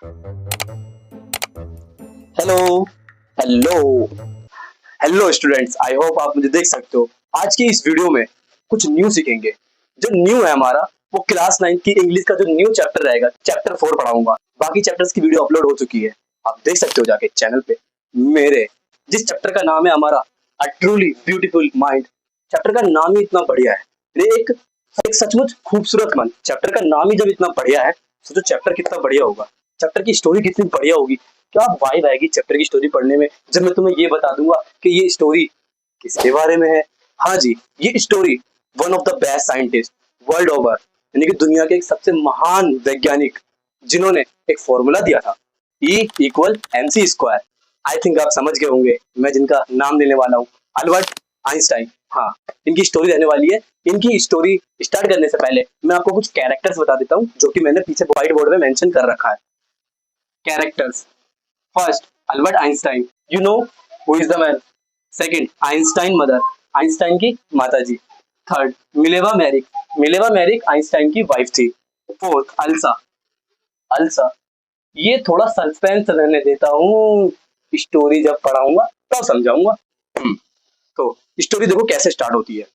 Hello hello hello students, I hope आप मुझे देख सकते हो। आज की इस वीडियो में कुछ न्यू सीखेंगे। जो न्यू है हमारा, वो क्लास 9 की इंग्लिश का जो न्यू चैप्टर रहेगा, चैप्टर 4 पढ़ाऊंगा। बाकी चैप्टर्स की वीडियो अपलोड हो चुकी है, आप देख सकते हो जाके चैनल पे मेरे। जिस चैप्टर का नाम है हमारा a truly beautiful mind, chapter का नाम ही इतना बढ़िया है। ये एक सचमुच खूबसूरत मन, चैप्टर का नाम ही जब इतना बढ़िया है, सोचो चैप्टर कितना बढ़िया होगा, चैप्टर की स्टोरी कितनी बढ़िया होगी। क्या वाइब आएगी चैप्टर की स्टोरी पढ़ने में, जब मैं तुम्हें ये बता दूंगा कि ये स्टोरी किसके बारे में है। हाँ जी, ये story one of the best scientist world over, यानी कि दुनिया के एक सबसे महान वैज्ञानिक, जिन्होंने एक फॉर्मूला दिया था, E = mc²। आई थिंक आप समझ गए होंगे मैं जिनका नाम लेने वाला हूँ, अल्बर्ट आइंस्टाइन। हाँ, इनकी स्टोरी रहने वाली है। इनकी स्टोरी स्टार्ट करने से पहले मैं आपको कुछ कैरेक्टर्स बता देता हूँ, जो कि मैंने पीछे व्हाइट बोर्ड में मेंशन कर रखा है। Characters: first, Albert Einstein, you know who is the man. Second, Einstein mother, Einstein की माताजी। Third, Mileva Maric, Mileva Maric Einstein की वाइफ थी। Fourth, Elsa, Elsa. ये थोड़ा सस्पेंस रहने देता हूँ, स्टोरी जब पढ़ाऊंगा तब समझाऊंगा। तो स्टोरी देखो कैसे स्टार्ट होती है।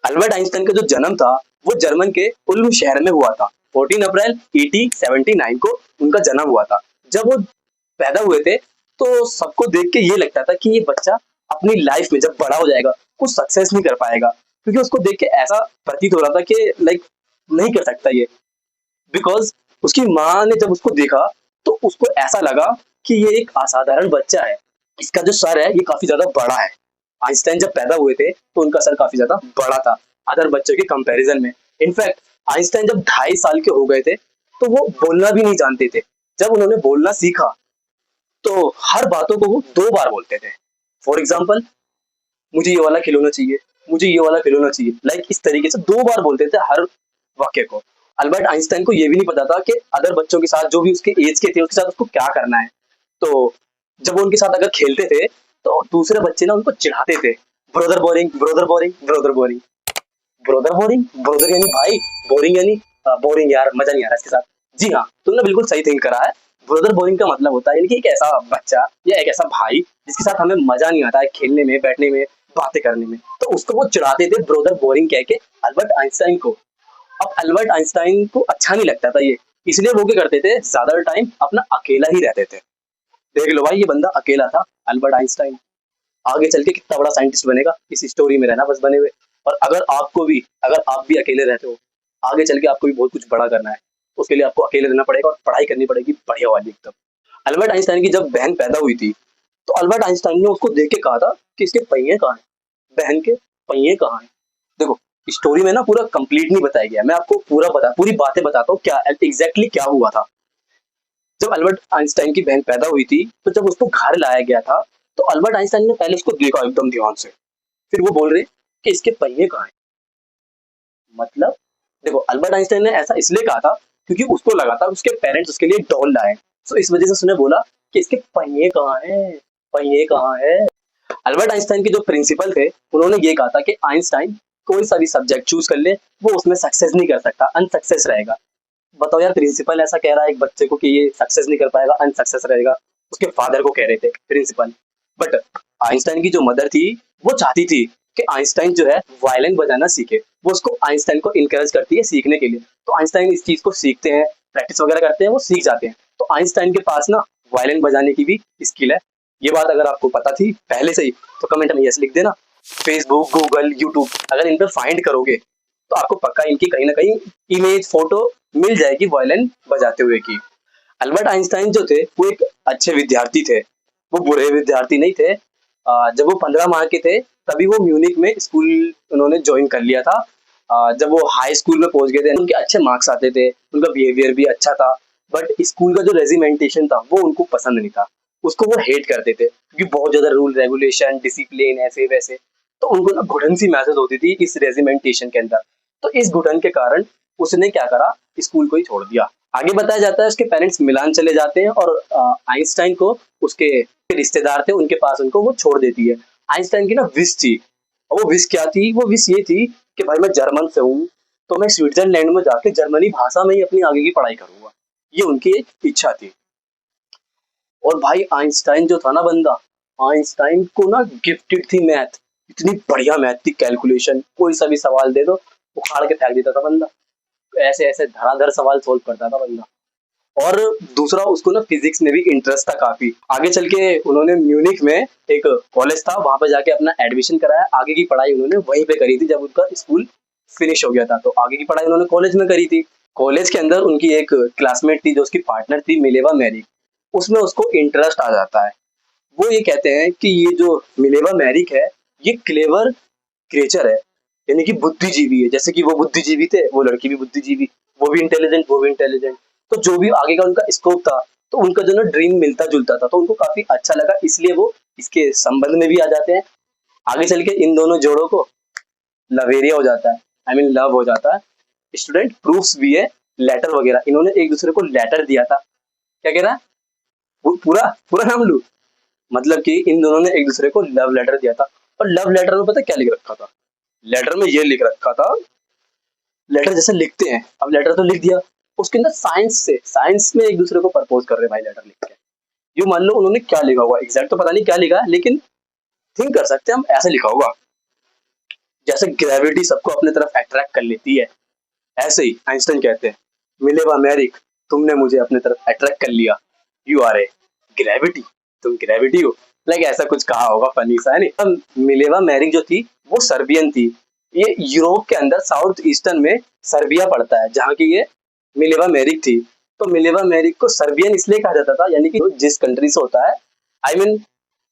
अल्बर्ट आइंस्टाइन का जो जन्म था, वो जर्मन के उल्म शहर में हुआ था। 14 अप्रैल 1879 को उनका जन्म हुआ था। जब वो पैदा हुए थे, तो सबको देख के ये लगता था कि ये बच्चा अपनी लाइफ में जब बड़ा हो जाएगा कुछ सक्सेस नहीं कर पाएगा, क्योंकि उसको देख के ऐसा प्रतीत हो रहा था कि लाइक नहीं कर सकता ये। बिकॉज उसकी माँ ने जब उसको देखा, तो उसको ऐसा लगा कि ये एक असाधारण बच्चा है। इसका जो सर है ये काफी ज्यादा बड़ा है। आइंस्टाइन जब पैदा हुए थे तो उनका सर काफी ज्यादा बड़ा था अदर बच्चों के कंपैरिजन में। इनफैक्ट आइंस्टाइन जब 2.5 साल के हो गए थे, तो वो बोलना भी नहीं जानते थे। जब उन्होंने बोलना सीखा, तो हर बातों को वो 2 बार बोलते थे। फॉर एग्जाम्पल, मुझे ये वाला खिलौना चाहिए, मुझे ये वाला खिलौना चाहिए, लाइक इस तरीके से 2 बार बोलते थे हर वाक्य को। अल्बर्ट आइंस्टाइन को ये भी नहीं पता था कि अदर बच्चों के साथ, जो भी उसके एज के थे, उसके साथ उसको क्या करना है। तो जब वो उनके साथ अगर खेलते थे, तो दूसरे बच्चे ना उनको चिढ़ाते थे, brother boring, brother boring, brother boring. Brother boring, brother यानी भाई, बोरिंग यानी बोरिंग, यार मजा नहीं आ रहा इसके साथ। जी हाँ, तुमने बिल्कुल सही थिंक करा है। ब्रदर बोरिंग का मतलब होता है यानी कि एक ऐसा बच्चा या एक ऐसा भाई जिसके साथ हमें मजा नहीं आता है खेलने में, बैठने में, बातें करने में। तो उसको वो चिढ़ाते थे ब्रदर बोरिंग कह के अल्बर्ट आइंस्टाइन को। अब अल्बर्ट आइंस्टाइन को अच्छा नहीं लगता था ये, इसलिए वो क्या करते थे, ज्यादा टाइम अपना अकेला ही रहते थे। देख लो भाई, ये बंदा अकेला था, अल्बर्ट आइंस्टाइन। आगे चल के कितना बड़ा साइंटिस्ट बनेगा, इस स्टोरी में रहना बस बने हुए। और अगर आप भी अकेले रहते हो, आगे चल के आपको भी बहुत कुछ बड़ा करना है, उसके लिए आपको अकेले रहना पड़ेगा और पढ़ाई करनी पड़ेगी बढ़िया वाली एकदम। अल्बर्ट आइंस्टाइन की जब बहन पैदा हुई थी, तो अल्बर्ट आइंस्टाइन ने उसको देख के कहा था कि इसके पहिए कहाँ हैं, बहन के पहिए कहाँ हैं। देखो, स्टोरी में ना पूरा कंप्लीट नहीं बताया गया, मैं आपको पूरी बातें बताता हूँ क्या एग्जैक्टली क्या हुआ था। जब अल्बर्ट आइंस्टाइन की बहन पैदा हुई थी, तो जब उसको घर लाया गया था, तो अल्बर्ट आइंस्टाइन ने पहले उसको देखा एकदम ध्यान से। फिर वो बोल रहे कि इसके पहिए कहाँ हैं। मतलब, देखो, अल्बर्ट आइंस्टाइन ने ऐसा इसलिए कहा था क्योंकि उसको लगा था उसके पेरेंट्स उसके लिए डॉल लाए। तो इस वजह से उसने बोला कि इसके पहिए कहाँ हैं, पहिए कहाँ है। अल्बर्ट आइंस्टाइन के जो प्रिंसिपल थे, उन्होंने ये कहा था कि आइंस्टाइन कोई सा भी सब्जेक्ट चूज कर ले, वो उसमें सक्सेस नहीं कर सकता, अनसक्सेस रहेगा। बताओ यार, प्रिंसिपल ऐसा कह रहा है एक बच्चे को कि ये सक्सेस नहीं कर पाएगा, अनसक्सेस रहेगा। उसके फादर को कह रहे थे प्रिंसिपल। बट आइंस्टाइन की जो मदर थी, वो चाहती थी कि आइंस्टाइन जो है वायलिन बजाना सीखे। वो उसको आइंस्टाइन को इनकरेज करती है सीखने के लिए। तो आइंस्टाइन इस चीज को सीखते हैं, प्रैक्टिस वगैरह करते हैं, वो सीख जाते हैं। तो आइंस्टाइन के पास ना वायलिन बजाने की भी स्किल है। ये बात अगर आपको पता थी पहले से ही, तो कमेंट में यस लिख देना। फेसबुक, गूगल, यूट्यूब, अगर इन पर फाइंड करोगे, तो आपको पक्का इनकी कहीं ना कहीं इमेज, फोटो मिल जाएगी वायलिन बजाते हुए की। अल्बर्ट आइंस्टाइन जो थे, वो एक अच्छे विद्यार्थी थे, वो बुरे विद्यार्थी नहीं थे। जब वो 15 माह के थे, तभी वो म्यूनिक में स्कूल उन्होंने ज्वाइन कर लिया था। जब वो हाई स्कूल में पहुंच गए थे, उनके अच्छे मार्क्स आते थे, उनका बिहेवियर भी अच्छा था। बट स्कूल का जो रेजिमेंटेशन था, वो उनको पसंद नहीं था। उसको वो हेट करते थे, क्योंकि बहुत ज्यादा रूल रेगुलेशन, डिसिप्लिन, ऐसे वैसे। तो उनको ना घुटन सी महसूस होती थी इस रेजिमेंटेशन के अंदर। तो इस घुटन के कारण उसने क्या करा, स्कूल को ही छोड़ दिया। आगे बताया जाता है उसके पेरेंट्स मिलान चले जाते हैं, और आइंस्टाइन को उसके रिश्तेदार थे उनके पास उनको वो छोड़ देती है। आइंस्टाइन की ना विश थी, और वो विश क्या थी, वो विश ये थी कि भाई मैं जर्मन से हूँ, तो मैं स्विट्जरलैंड में जाके जर्मनी भाषा में ही अपनी आगे की पढ़ाई करूंगा। ये उनकी एक इच्छा थी। और भाई आइंस्टाइन जो था ना बंदा, आइंस्टाइन को ना गिफ्टेड थी मैथ, इतनी बढ़िया मैथ थी, कैलकुलेशन, कोई सा भी सवाल दे दो उखाड़ के फेंक देता था बंदा, ऐसे ऐसे धड़ाधड़ सवाल सोल्व करता था बंदा। और दूसरा उसको ना फिजिक्स में भी इंटरेस्ट था काफी। आगे चल के उन्होंने म्यूनिख में एक कॉलेज था, वहां पर जाके अपना एडमिशन कराया, आगे की पढ़ाई उन्होंने वहीं पे करी थी जब उनका स्कूल फिनिश हो गया था। तो आगे की पढ़ाई उन्होंने कॉलेज में करी थी। कॉलेज के अंदर उनकी एक क्लासमेट थी जो उसकी पार्टनर थी, मिलेवा मैरिक, उसमें उसको इंटरेस्ट आ जाता है। वो ये कहते हैं कि ये जो मिलेवा मैरिक है ये क्लेवर क्रिएचर है, यानी कि बुद्धिजीवी है, जैसे कि वो बुद्धिजीवी थे वो लड़की भी बुद्धिजीवी, वो भी इंटेलिजेंट वो भी इंटेलिजेंट। तो जो भी आगे का उनका स्कोप था, तो उनका जो ना ड्रीम मिलता जुलता था, तो उनको काफी अच्छा लगा, इसलिए वो इसके संबंध में भी आ जाते हैं। आगे चल के इन दोनों जोड़ों को लवेरिया हो जाता है, आई मीन लव हो जाता है। स्टूडेंट प्रूफ्स भी है, लेटर वगैरह, इन्होंने एक दूसरे को लेटर दिया था। क्या कह रहा है? पूरा पूरा नाम लू, मतलब कि इन दोनों ने एक दूसरे को लव लेटर दिया था। और लव लेटर में पता है क्या लिख रखा था? लेटर में ये लिख रखा था, लेटर जैसे लिखते हैं, अब लेटर तो लिख दिया, उसके अंदर साइंस में एक दूसरे को प्रपोज कर रहे हैं भाई लेटर लिख के। यूं मान लो उन्होंने क्या लिखा होगा, एग्जैक्ट तो पता नहीं क्या लिखा है, लेकिन थिंक कर सकते हैं हम, ऐसे लिखा होगा जैसे ग्रेविटी सबको अपने तरफ अट्रैक्ट कर लेती है, ऐसे ही आइंस्टाइन कहते हैं, मिलेवा मैरिक, तुमने मुझे अपने तरफ अट्रैक्ट कर लिया, यू आर ए ग्रेविटी, तुम ग्रेविटी हो, लाइक ऐसा कुछ कहा होगा फनी सा, है नहीं? अब मिलेवा मैरिक जो थी वो सर्बियन थी। ये यूरोप के अंदर साउथ ईस्टर्न में सर्बिया पड़ता है, जहाँ की ये मिलेवा मैरिक थी। तो मिलेवा मैरिक को सर्बियन इसलिए कहा जाता था, यानी कि जिस कंट्री से होता है, आई मीन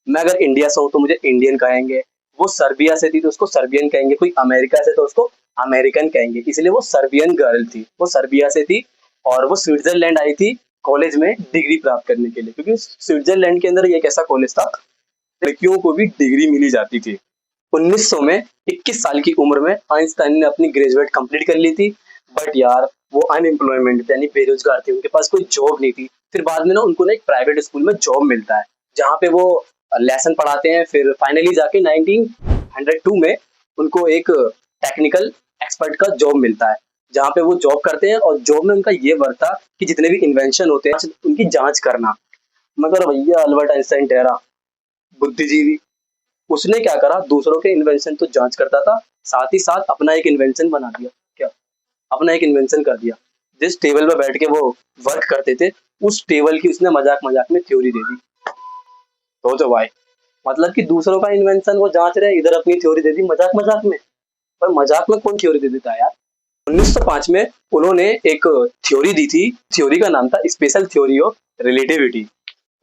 मैं अगर इंडिया से हूँ तो मुझे इंडियन कहेंगे, वो सर्बिया से थी तो उसको सर्बियन कहेंगे, कोई अमेरिका से तो उसको अमेरिकन कहेंगे, इसलिए वो सर्बियन गर्ल थी, वो सर्बिया से थी। और वो स्विट्जरलैंड आई थी कॉलेज में डिग्री प्राप्त करने के लिए, क्योंकि स्विट्जरलैंड के अंदर एक ऐसा कॉलेज था लड़कियों को भी डिग्री मिली जाती थी। 1900 में 21 साल की उम्र में आइंस्टाइन ने अपनी ग्रेजुएट कंप्लीट कर ली थी। बट यार वो अनएम्प्लॉयमेंट थे, यानी बेरोजगार थे, उनके पास कोई जॉब नहीं थी। फिर बाद में ना उनको ना एक प्राइवेट स्कूल में जॉब मिलता है, जहाँ पे वो लेसन पढ़ाते हैं। फिर फाइनली जाके 1902 में उनको एक टेक्निकल एक्सपर्ट का जॉब मिलता है, जहाँ पे वो जॉब करते हैं। और जॉब में उनका ये वर्क था कि जितने भी इन्वेंशन होते हैं उनकी जांच करना। मगर भैया अल्बर्ट आइंस्टाइन ठहरा बुद्धिजीवी, उसने क्या करा, दूसरों के इन्वेंशन तो जांच करता था, साथ ही साथ अपना एक इन्वेंशन बना दिया। क्या? अपना एक इन्वेंशन कर दिया। जिस टेबल पर बैठ के वो वर्क करते थे, उस टेबल की उसने मजाक मजाक में थ्योरी दे दी। तो भाई मतलब कि दूसरों का इन्वेंशन वो जांच रहे, इधर अपनी थ्योरी दे दी मजाक मजाक में। पर मजाक में कौन थ्योरी दे देता है यार? 1905 में उन्होंने एक थ्योरी दी थी, थ्योरी का नाम था स्पेशल थ्योरी ऑफ रिलेटिविटी।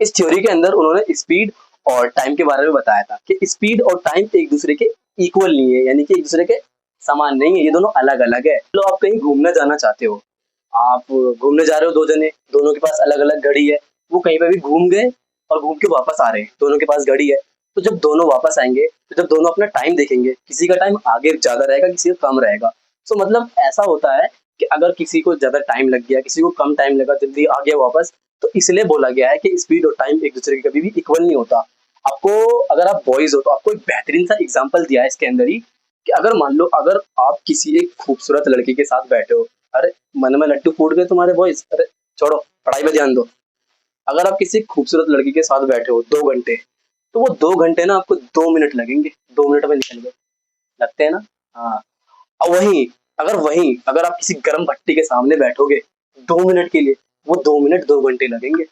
इस थ्योरी के अंदर उन्होंने स्पीड और टाइम के बारे में बताया था कि स्पीड और टाइम एक दूसरे के इक्वल नहीं है, यानी कि एक दूसरे के समान नहीं है, ये दोनों अलग अलग है। तो आप कहीं घूमने जाना चाहते हो, आप घूमने जा रहे हो, दो जने, दोनों के पास अलग अलग घड़ी है, वो कहीं पे भी घूम गए और घूम के वापस आ रहे हैं, दोनों के पास घड़ी है। तो जब दोनों वापस आएंगे, तो जब दोनों अपना टाइम देखेंगे, किसी का टाइम आगे ज्यादा रहेगा, किसी का कम रहेगा। तो मतलब ऐसा होता है कि अगर किसी को ज्यादा टाइम लग गया, किसी को कम टाइम लगा, जल्दी आ गया वापस, तो इसलिए बोला गया है कि स्पीड और टाइम एक दूसरे के कभी भी इक्वल नहीं होता। आपको, अगर आप बॉयज हो तो आपको एक बेहतरीन सा एग्जांपल दिया है इसके अंदर ही, कि अगर मान लो अगर आप किसी एक खूबसूरत लड़की के साथ बैठे हो, अरे मन में लड्डू फूट गए तुम्हारे बॉयज, अरे छोड़ो पढ़ाई पे ध्यान दो। अगर आप किसी खूबसूरत लड़की के साथ बैठे हो 2 घंटे, तो वो 2 घंटे ना आपको 2 मिनट लगेंगे, 2 मिनट में निकल गए, लगते हैं ना? हाँ। और वहीं अगर आप किसी गर्म भट्टी के सामने बैठोगे 2 मिनट के लिए, वो 2 मिनट 2 घंटे लगेंगे।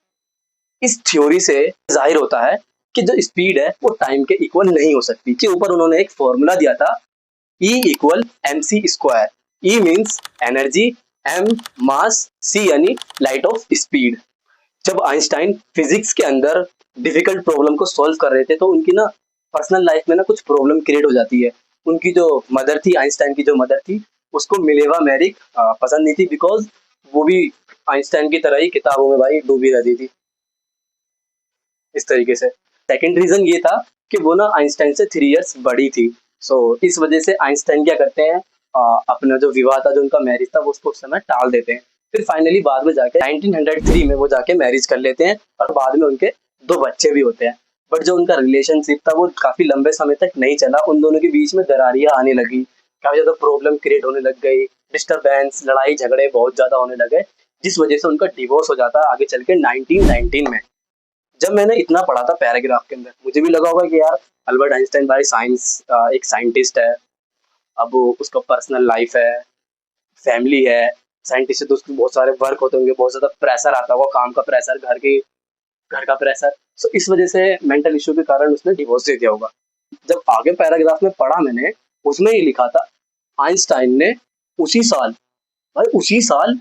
इस थ्योरी से जाहिर होता है कि जो स्पीड है वो टाइम के इक्वल नहीं हो सकती। के ऊपर उन्होंने एक फॉर्मूला दिया था, E equal mc²। E means energy, m मास, c यानी लाइट ऑफ स्पीड। जब आइंस्टाइन फिजिक्स के अंदर डिफिकल्ट प्रॉब्लम को सॉल्व कर रहे थे, तो उनकी ना पर्सनल लाइफ में ना कुछ प्रॉब्लम क्रिएट हो जाती है। उनकी जो मदर थी, आइंस्टाइन की जो मदर थी, उसको मिलेवा मैरिक पसंद नहीं थी, बिकॉज वो भी आइंस्टाइन की तरह ही किताबों में भाई डूबी रहती थी, इस तरीके से। सेकंड रीजन ये था कि वो ना आइंस्टाइन से 3 इयर्स बड़ी थी। सो इस वजह से आइंस्टाइन क्या करते हैं, अपना जो विवाह था, जो उनका मैरिज था, वो उसको उस समय टाल देते हैं। फिर फाइनली बाद में जाके 1903 में वो जाके मैरिज कर लेते हैं, और बाद में उनके 2 बच्चे भी होते हैं। बट जो उनका रिलेशनशिप था वो काफी लंबे समय तक नहीं चला, उन दोनों के बीच में दरारियां आने लगी, काफी ज्यादा प्रॉब्लम क्रिएट होने लग गई, डिस्टर्बेंस, लड़ाई झगड़े बहुत ज्यादा होने लगे, जिस वजह से उनका डिवोर्स हो जाता है आगे चल के 1919 में। जब मैंने इतना पढ़ा था पैराग्राफ के अंदर, मुझे भी लगा होगा कि यार अल्बर्ट आइंस्टाइन भाई साइंस एक साइंटिस्ट है। अब उसका पर्सनल लाइफ है, फैमिली है, साइंटिस्ट है तो उसके बहुत सारे वर्क होते होंगे, बहुत ज़्यादा प्रेशर आता होगा, काम का प्रेशर, घर का प्रेशर। सो इस वजह से मेंटल इश्यू के कारण उसने डिवोर्स दे दिया होगा। जब आगे पैराग्राफ में पढ़ा मैंने, उसमें ये लिखा था आइंस्टाइन ने उसी साल, भाई उसी साल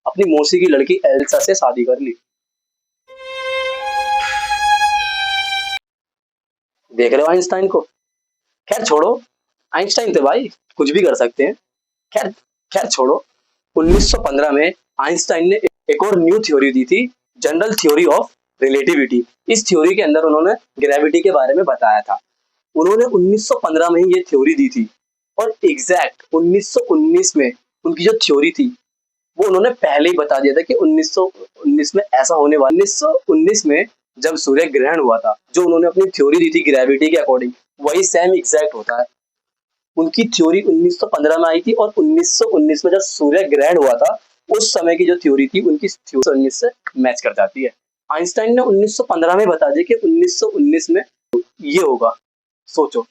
अपनी मौसी की लड़की एल्सा से शादी कर ली। देख रहे हो आइंस्टाइन को? खैर छोड़ो, आइंस्टाइन थे भाई, कुछ भी कर सकते हैं। खैर खैर छोड़ो। 1915 में आइंस्टाइन ने एक और न्यू थ्योरी दी थी, जनरल थ्योरी ऑफ रिलेटिविटी। इस थ्योरी के अंदर उन्होंने ग्रेविटी के बारे में बताया था। उन्होंने 1915 में ही ये थ्योरी दी थी और एग्जैक्ट 1919 में उनकी जो थ्योरी थी वो उन्होंने पहले ही बता दिया था कि 1919 में ऐसा होने वाला। 1919 में जब सूर्य ग्रहण हुआ था, जो उन्होंने अपनी थ्योरी दी थी ग्रेविटी के अकॉर्डिंग, वही सेम एग्जैक्ट होता है। उनकी थ्योरी 1915 में आई थी और 1919 में जब सूर्य ग्रहण हुआ था, उस समय की जो थ्योरी थी उनकी थ्योरी 19 से मैच कर जाती है। आइंस्टाइन ने 1915 में बता दिया कि 1919 में ये होगा। सोचो,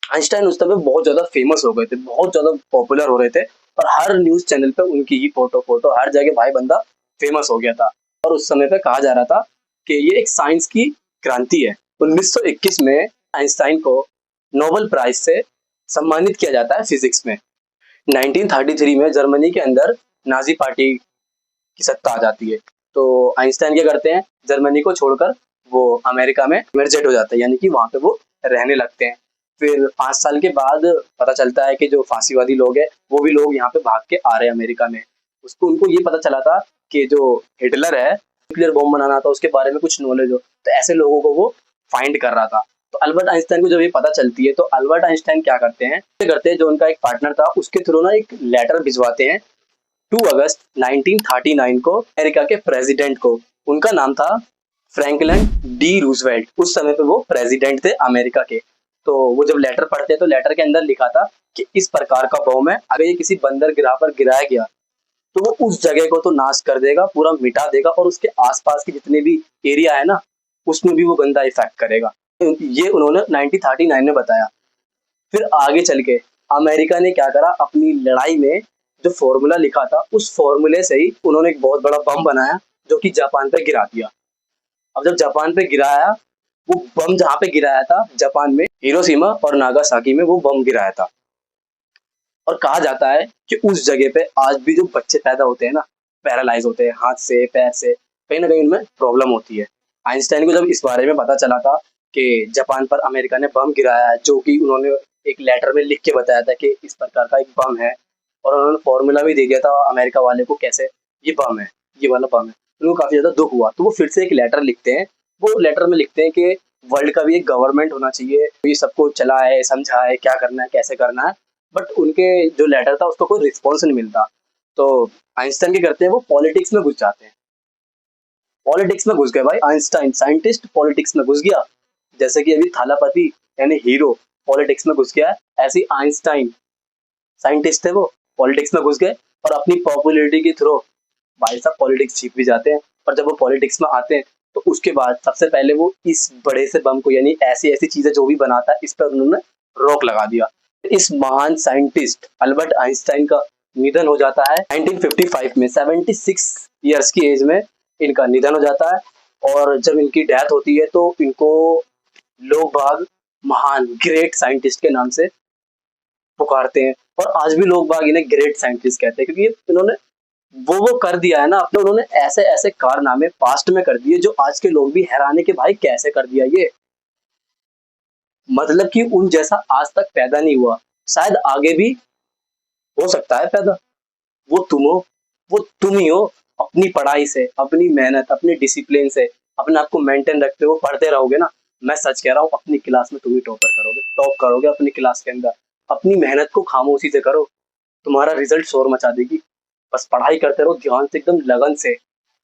आइंस्टाइन उस समय बहुत ज्यादा फेमस हो गए थे, बहुत ज्यादा पॉपुलर हो रहे थे और हर न्यूज चैनल पे उनकी ही फोटो हर जगह, भाई बंदा फेमस हो गया था। और उस समय पे कहा जा रहा था कि ये एक साइंस की क्रांति है। 1921 में आइंस्टाइन को नोबेल प्राइज से सम्मानित किया जाता है फिजिक्स में। 1933 में जर्मनी के अंदर नाजी पार्टी की सत्ता आ जाती है, तो आइंस्टाइन क्या करते हैं, जर्मनी को छोड़कर वो अमेरिका में इमर्जेट हो जाते हैं, यानी कि वहां पे वो रहने लगते हैं। फिर 5 साल के बाद पता चलता है कि जो फांसीवादी लोग हैं वो भी लोग यहाँ पे भाग के आ रहे हैं अमेरिका में। उनको ये पता चला था कि जो हिटलर है, न्यूक्लियर बॉम्ब बनाना था, उसके बारे में कुछ नॉलेज हो, तो ऐसे लोगों को वो फाइंड कर रहा था। तो अल्बर्ट आइंस्टाइन को जब ये पता चलती है तो अल्बर्ट आइंस्टाइन क्या करते हैं, जो उनका एक पार्टनर था उसके थ्रू ना एक लेटर भिजवाते हैं 2 अगस्त 1939 को अमेरिका के प्रेसिडेंट को। उनका नाम था फ्रैंकलिन डी रूजवेल्ट। उस समय पे वो प्रेसिडेंट थे अमेरिका के। तो वो जब लेटर पढ़ते हैं तो लेटर के अंदर लिखा था कि इस प्रकार का बम है, अगर ये किसी बंदरगाह पर गिराया गया तो वो उस जगह को तो नाश कर देगा, पूरा मिटा देगा, और उसके आसपास के जितने भी एरिया है ना उसमें भी वो गंदा इफेक्ट करेगा। ये उन्होंने 1939 में बताया। फिर आगे चल के अमेरिका ने क्या करा, अपनी लड़ाई में जो फॉर्मूला लिखा था उस फॉर्मूले से ही उन्होंने एक बहुत बड़ा बम बनाया जो कि जापान पे गिरा दिया। अब जब जापान पे गिराया, वो बम जहाँ पे गिराया था जापान में, हिरोशिमा और नागासाकी में वो बम गिराया था। और कहा जाता है कि उस जगह पे आज भी जो बच्चे पैदा होते हैं ना, पैरालाइज होते हैं हाथ से पैर से, कहीं ना कहीं उनमें प्रॉब्लम होती है। आइंस्टाइन को जब इस बारे में पता चला था कि जापान पर अमेरिका ने बम गिराया है, जो कि उन्होंने एक लेटर में लिख के बताया था कि इस प्रकार का एक बम है, और उन्होंने फॉर्मूला भी दे दिया था अमेरिका वाले को कैसे ये बम है, ये वाला बम है, उनको काफी ज्यादा दुख हुआ। तो वो फिर से एक लेटर लिखते हैं। वो लेटर में लिखते हैं कि वर्ल्ड का भी एक गवर्नमेंट होना चाहिए, ये सबको चलाए समझाए क्या करना है कैसे करना है। बट उनके जो लेटर था उसको कोई रिस्पॉन्स नहीं मिलता। तो आइंस्टाइन क्या करते हैं, वो पॉलिटिक्स में घुस जाते हैं। पॉलिटिक्स में घुस गए भाई आइंस्टाइन, साइंटिस्ट पॉलिटिक्स में घुस गया। जैसे कि अभी थालापति यानी हीरो पॉलिटिक्स में घुस गया, ऐसे आइंस्टाइन साइंटिस्ट थे, वो पॉलिटिक्स में घुस गए और अपनी पॉपुलैरिटी के थ्रू भाई साहब पॉलिटिक्स सीख भी जाते हैं। और जब वो पॉलिटिक्स में आते हैं तो उसके बाद सबसे पहले वो इस बड़े से बम को, यानी ऐसी ऐसी चीजें जो भी बनाता है, इस पर उन्होंने रोक लगा दिया। इस महान साइंटिस्ट अल्बर्ट आइंस्टाइन का निधन हो जाता है 1955 में, 76 ईयर्स की एज में इनका निधन हो जाता है। और जब इनकी डेथ होती है तो इनको लोग बाग महान ग्रेट साइंटिस्ट के नाम से पुकारते हैं, और आज भी लोग बाग इन्हें ग्रेट साइंटिस्ट कहते हैं, क्योंकि इन्होंने वो कर दिया है ना अपने, उन्होंने ऐसे ऐसे कारनामे पास्ट में कर दिए जो आज के लोग भी हैरान है कि भाई कैसे कर दिया ये। मतलब कि उन जैसा आज तक पैदा नहीं हुआ, शायद आगे भी हो सकता है पैदा। वो तुम हो, वो तुम ही हो। अपनी पढ़ाई से, अपनी मेहनत, अपने डिसिप्लिन से अपने आप को मेंटेन रखते हो, पढ़ते रहोगे ना, मैं सच कह रहा हूँ अपनी क्लास में तुम ही टॉप करोगे अपनी क्लास के अंदर। अपनी मेहनत को खामोशी से करो, तुम्हारा रिजल्ट शोर मचा देगी। बस पढ़ाई करते रहो ध्यान से, एकदम लगन से।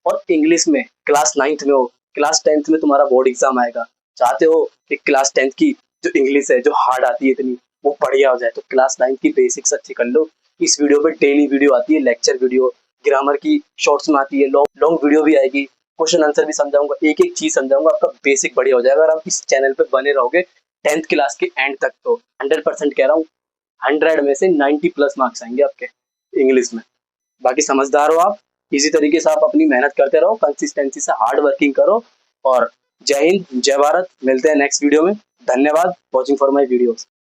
और इंग्लिश में क्लास 9th में हो, क्लास 10th में तुम्हारा बोर्ड एग्जाम आएगा, चाहते हो कि क्लास 10th की जो इंग्लिश है जो हार्ड आती है इतनी, वो बढ़िया हो जाए, तो क्लास 9th की बेसिक्स अच्छी कर लो। इस वीडियो पे डेली वीडियो आती है, लेक्चर वीडियो, ग्रामर की शॉर्ट्स में आती है, लॉन्ग वीडियो भी आएगी। क्वेश्चन आंसर भी समझाऊंगा, एक एक चीज समझाऊंगा, आपका बेसिक बढ़िया हो जाएगा अगर आप इस चैनल पे बने रहोगे 10th क्लास के एंड तक। तो 100% कह रहा हूँ, 100 में से 90 प्लस मार्क्स आएंगे आपके इंग्लिश में। बाकी समझदार हो आप, इसी तरीके से आप अपनी मेहनत करते रहो, कंसिस्टेंसी से हार्ड वर्किंग करो। और जय हिंद, जय भारत। मिलते हैं नेक्स्ट वीडियो में। धन्यवाद वॉचिंग फॉर माई वीडियोस।